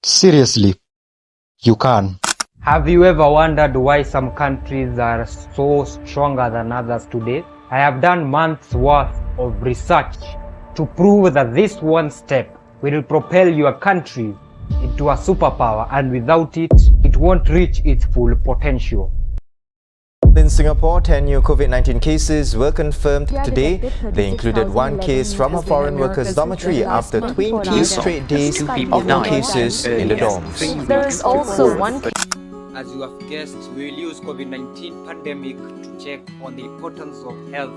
Seriously, you can. Have you ever wondered why some countries are so stronger than others today? I have done months worth of research to prove that this one step will propel your country into a superpower, and without it, it won't reach its full potential. In Singapore, 10 new COVID-19 cases were confirmed today. They included one case from a foreign workers' dormitory after 20 straight days of no cases in the dorms. There is also one case. As you have guessed, we will use COVID-19 pandemic to check on the importance of health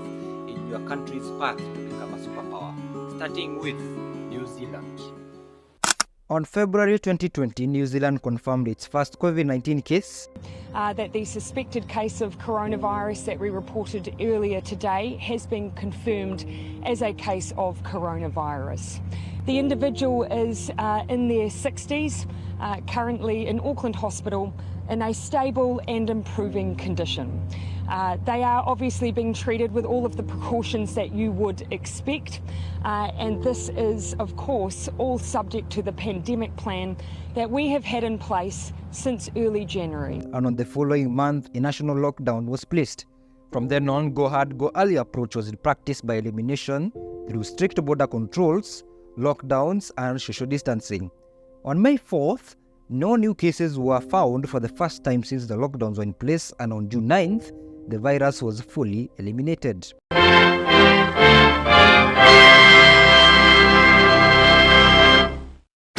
in your country's path to become a superpower, starting with New Zealand. On February 2020, New Zealand confirmed its first COVID-19 case. That the suspected case of coronavirus that we reported earlier today has been confirmed as a case of coronavirus. The individual is in their 60s, currently in Auckland Hospital in a stable and improving condition. They are obviously being treated with all of the precautions that you would expect, and this is, of course, all subject to the pandemic plan that we have had in place since early January. And on the following month, a national lockdown was placed. From then on, go hard, go early approach was practiced by elimination through strict border controls, lockdowns, and social distancing. On May 4th, no new cases were found for the first time since the lockdowns were in place, and on June 9th, the virus was fully eliminated.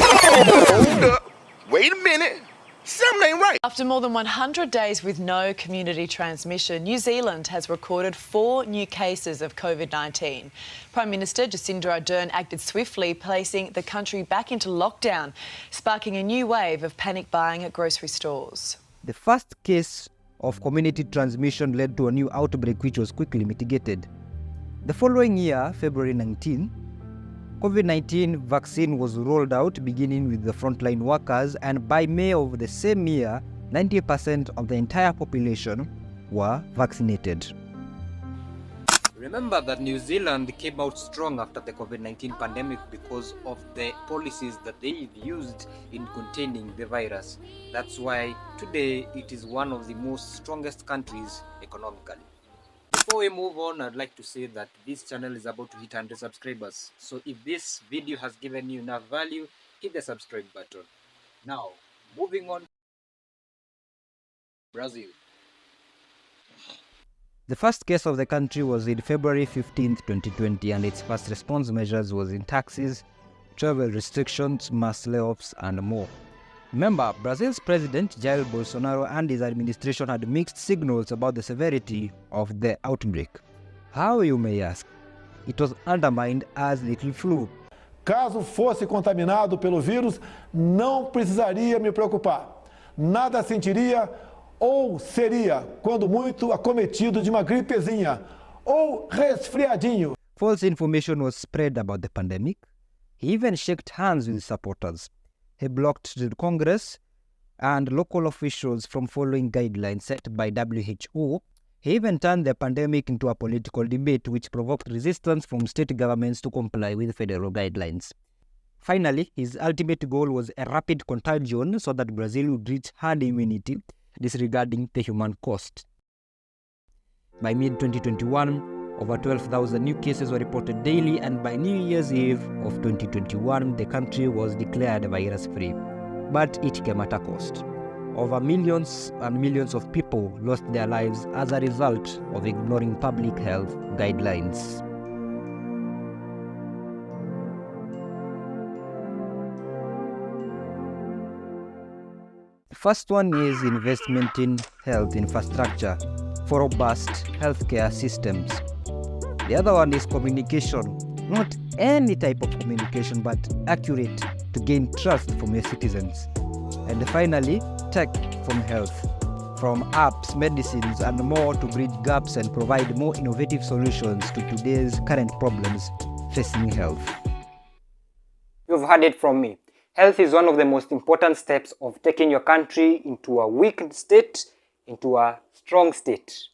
Hold up. Wait a minute. Something ain't right. After more than 100 days with no community transmission, New Zealand has recorded 4 new cases of COVID-19. Prime Minister Jacinda Ardern acted swiftly, placing the country back into lockdown, sparking a new wave of panic buying at grocery stores. The first case of community transmission led to a new outbreak which was quickly mitigated. The following year, February 19, COVID-19 vaccine was rolled out, beginning with the frontline workers, and by May of the same year, 90% of the entire population were vaccinated. Remember that New Zealand came out strong after the COVID-19 pandemic because of the policies that they've used in containing the virus. That's why today it is one of the most strongest countries economically. Before we move on, I'd like to say that this channel is about to hit 100 subscribers. So if this video has given you enough value, hit the subscribe button. Now, moving on. Brazil. The first case of the country was in February 15, 2020, and its first response measures was in taxes, travel restrictions, mass layoffs, and more. Remember, Brazil's president Jair Bolsonaro and his administration had mixed signals about the severity of the outbreak. How, you may ask? It was undermined as little flu. Caso fosse contaminado pelo vírus, não precisaria me preocupar. Nada sentiria ou seria, quando muito, acometido de uma gripezinha ou resfriadinho. False information was spread about the pandemic. He even shook hands with supporters. He blocked the Congress and local officials from following guidelines set by WHO. He even turned the pandemic into a political debate, which provoked resistance from state governments to comply with federal guidelines. Finally, his ultimate goal was a rapid contagion so that Brazil would reach herd immunity, disregarding the human cost. By mid-2021, over 12,000 new cases were reported daily, and by New Year's Eve of 2021, the country was declared virus-free. But it came at a cost. Over millions and millions of people lost their lives as a result of ignoring public health guidelines. The first one is investment in health infrastructure for robust healthcare systems. The other one is communication, not any type of communication, but accurate to gain trust from your citizens. And finally, tech from health, from apps, medicines, and more to bridge gaps and provide more innovative solutions to today's current problems facing health. You've heard it from me. Health is one of the most important steps of taking your country into a weakened state into a strong state.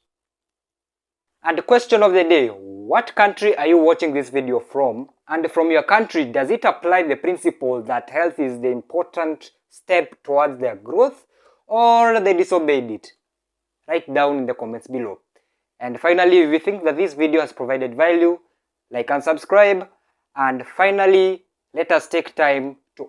And the question of the day, what country are you watching this video from? And from your country, does it apply the principle that health is the important step towards their growth, or they disobeyed it? Write down in the comments below. And finally, if you think that this video has provided value, like and subscribe. And finally, let us take time to